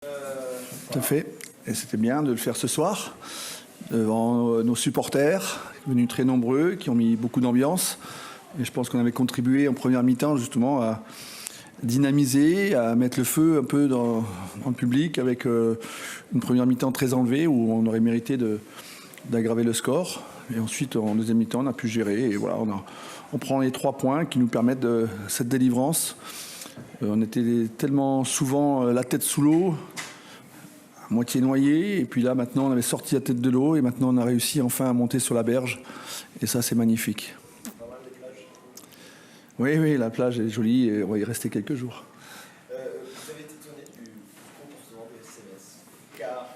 Tout à fait. Et c'était bien de le faire ce soir, devant nos supporters, venus très nombreux, qui ont mis beaucoup d'ambiance. Et je pense qu'on avait contribué en première mi-temps justement à dynamiser, à mettre le feu un peu dans le public avec une première mi-temps très enlevée où on aurait mérité d'aggraver le score. Et ensuite, en deuxième mi-temps, on a pu gérer. Et voilà, on prend les 3 points qui nous permettent cette délivrance. On était tellement souvent la tête sous l'eau, à moitié noyé. Et puis là, maintenant, on avait sorti la tête de l'eau. Et maintenant, on a réussi enfin à monter sur la berge. Et ça, c'est magnifique. Oui, la plage est jolie et on va y rester quelques jours. Vous avez été étonné du comportement du SMS, car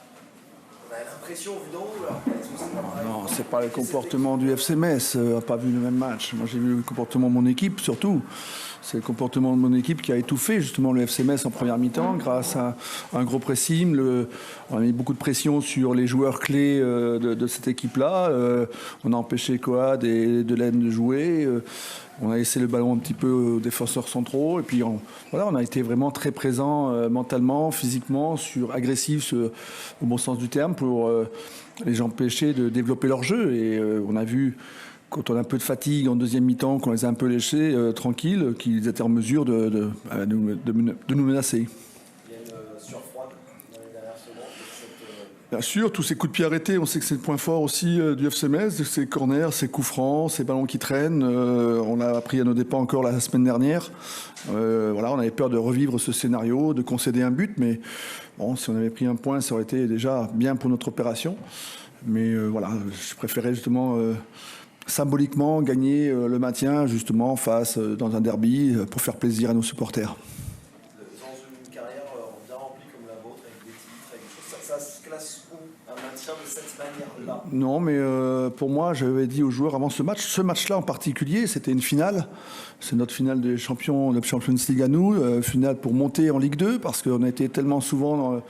on a l'impression, vu d'en haut, alors est-ce que c'est pas pareil? Non, c'est pas le comportement du FC Metz, n'a pas vu le même match. Moi, j'ai vu le comportement de mon équipe, surtout. C'est le comportement de mon équipe qui a étouffé justement le FC Metz en première mi-temps grâce à un gros pressing. On a mis beaucoup de pression sur les joueurs clés de cette équipe-là. On a empêché Coad et Delaine de jouer. On a laissé le ballon un petit peu aux défenseurs centraux. Et puis, on a été vraiment très présent mentalement, physiquement, agressif au bon sens du terme pour les empêcher de développer leur jeu. Et on a vu, quand on a un peu de fatigue en deuxième mi-temps, qu'on les a un peu léchés, tranquilles, qu'ils étaient en mesure de nous menacer. Il y a une surfroide dans les dernières secondes. Bien sûr, tous ces coups de pied arrêtés, on sait que c'est le point fort aussi du FC Metz, ces corners, ces coups francs, ces ballons qui traînent. On l'a appris à nos dépens encore la semaine dernière. On avait peur de revivre ce scénario, de concéder un but, mais bon, si on avait pris un point, ça aurait été déjà bien pour notre opération. Mais je préférais justement symboliquement gagner le maintien justement dans un derby pour faire plaisir à nos supporters. Dans une carrière bien remplie comme la vôtre, avec des titres, avec des choses, ça se classe où un maintien de cette manière-là? Non, mais pour moi, j'avais dit aux joueurs avant ce match-là en particulier, c'était une finale. C'est notre finale de Champions League à nous, finale pour monter en Ligue 2, parce qu'on a été tellement souvent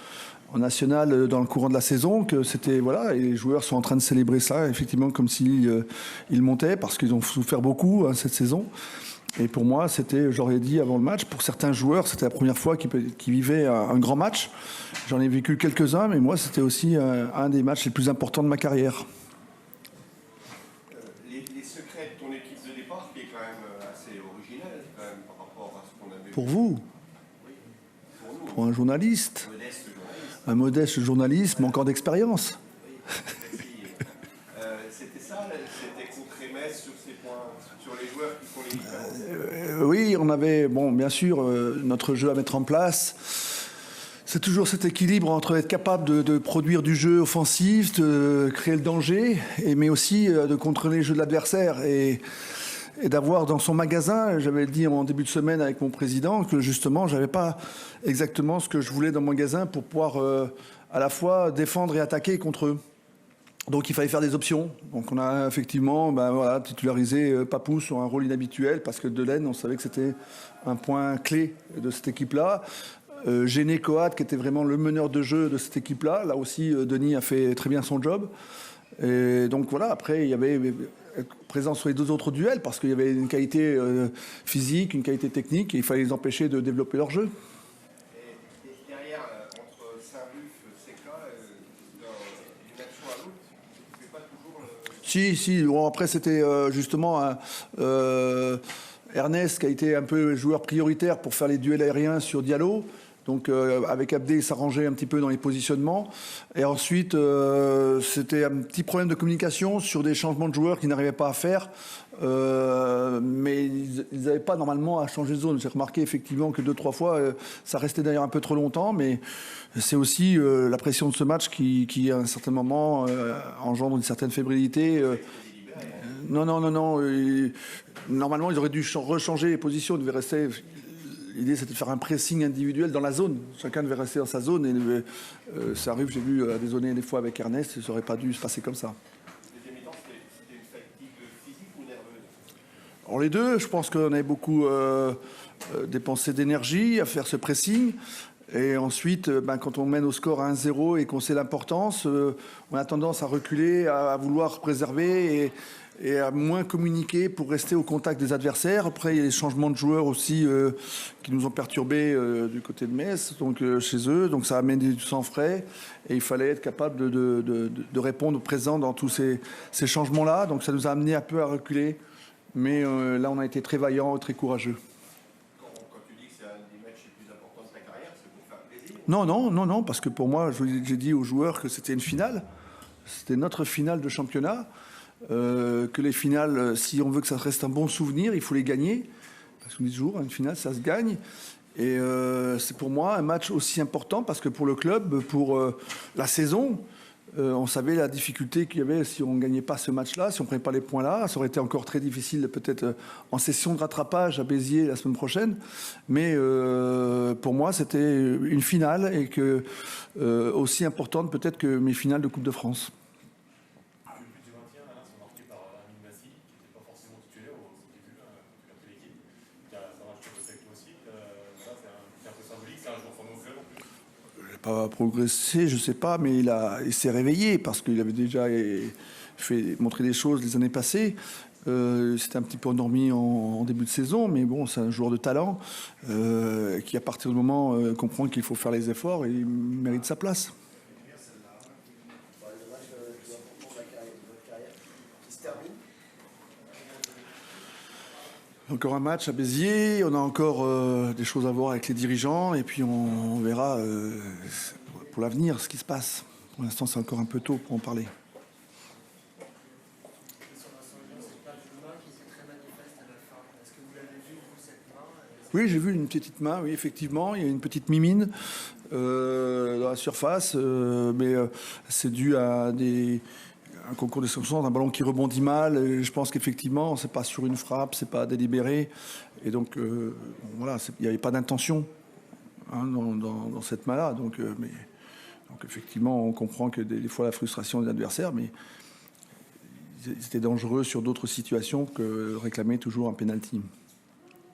en national dans le courant de la saison que c'était et les joueurs sont en train de célébrer ça effectivement comme s'ils ils montaient parce qu'ils ont souffert beaucoup cette saison. Et pour moi, j'aurais dit avant le match, pour certains joueurs, c'était la première fois qu'ils vivaient un grand match. J'en ai vécu quelques-uns, mais moi, c'était aussi un des matchs les plus importants de ma carrière. Les secrets de ton équipe de départ, qui est quand même assez originel quand même, par rapport à ce qu'on avait Pour vu. vous, Oui, pour nous, pour un journaliste, modeste journaliste. un modeste journaliste, mais encore d'expérience. Oui, c'était ça, c'était contre Metz sur ces points, sur les joueurs qui font les différences. Oui, on avait, bien sûr, notre jeu à mettre en place. C'est toujours cet équilibre entre être capable de produire du jeu offensif, de créer le danger, mais aussi de contrôler le jeu de l'adversaire et d'avoir dans son magasin, j'avais dit en début de semaine avec mon président, que justement, j'avais pas exactement ce que je voulais dans mon magasin pour pouvoir à la fois défendre et attaquer contre eux. Donc il fallait faire des options. Donc on a effectivement titularisé Papou sur un rôle inhabituel parce que Delaine, on savait que c'était un point clé de cette équipe-là. Gêné Coad, qui était vraiment le meneur de jeu de cette équipe-là. Là aussi, Denis a fait très bien son job. Et donc après, il y avait présent sur les 2 autres duels parce qu'il y avait une qualité physique, une qualité technique, et il fallait les empêcher de développer leur jeu. Et derrière, entre Saint-Ruf, Secla, d'une action à l'autre, tu ne fais pas toujours Si. Bon, après, c'était justement Ernest qui a été un peu joueur prioritaire pour faire les duels aériens sur Diallo. Donc avec Abdé, il s'arrangeait un petit peu dans les positionnements. Et ensuite, c'était un petit problème de communication sur des changements de joueurs qu'ils n'arrivaient pas à faire. Mais ils n'avaient pas normalement à changer de zone. J'ai remarqué effectivement que 2-3 fois, ça restait d'ailleurs un peu trop longtemps. Mais c'est aussi la pression de ce match qui à un certain moment, engendre une certaine fébrilité. Non. Normalement, ils auraient dû rechanger les positions. Ils devaient rester. L'idée, c'était de faire un pressing individuel dans la zone. Chacun devait rester dans sa zone. Et ça arrive, j'ai vu à des zones des fois avec Ernest, ça n'aurait pas dû se passer comme ça. Deuxième mi-temps, c'était une fatigue physique ou nerveuse? Alors les deux, je pense qu'on avait beaucoup dépensé d'énergie à faire ce pressing. Et ensuite, quand on mène au score à 1-0 et qu'on sait l'importance, on a tendance à reculer, à vouloir préserver et à moins communiquer pour rester au contact des adversaires. Après, il y a les changements de joueurs aussi qui nous ont perturbés du côté de Metz, donc chez eux. Donc ça amène du sang frais et il fallait être capable de répondre présent dans tous ces changements-là. Donc ça nous a amené un peu à reculer. Mais là, on a été très vaillants, très courageux. Quand tu dis que c'est un des matchs les plus importants de ta carrière, c'est pour faire plaisir? Non, parce que pour moi, j'ai dit aux joueurs que c'était une finale. C'était notre finale de championnat. Que les finales, si on veut que ça reste un bon souvenir, il faut les gagner. Parce qu'on dit toujours, une finale, ça se gagne. Et c'est pour moi un match aussi important parce que pour le club, pour la saison, on savait la difficulté qu'il y avait si on ne gagnait pas ce match-là, si on ne prenait pas les points là. Ça aurait été encore très difficile peut-être en session de rattrapage à Béziers la semaine prochaine. Mais pour moi, c'était une finale et que, aussi importante peut-être que mes finales de Coupe de France. Pas progressé, je sais pas, mais il s'est réveillé parce qu'il avait déjà montré des choses les années passées. C'était un petit peu endormi en début de saison, mais bon, c'est un joueur de talent qui, à partir du moment, comprend qu'il faut faire les efforts et il mérite sa place. Le match le plus important de votre carrière qui se termine. Encore un match à Béziers, on a encore des choses à voir avec les dirigeants et puis on verra pour l'avenir ce qui se passe. Pour l'instant, c'est encore un peu tôt pour en parler. Oui, j'ai vu une petite main, oui, effectivement. Il y a une petite mimine dans la surface, mais c'est dû à un concours de circonstances, un ballon qui rebondit mal. Et je pense qu'effectivement, c'est pas sur une frappe, c'est pas délibéré. Et donc, voilà, il n'y avait pas d'intention dans cette main-là. Donc, effectivement, on comprend que des fois la frustration des adversaires, mais c'était dangereux sur d'autres situations que réclamer toujours un pénalty.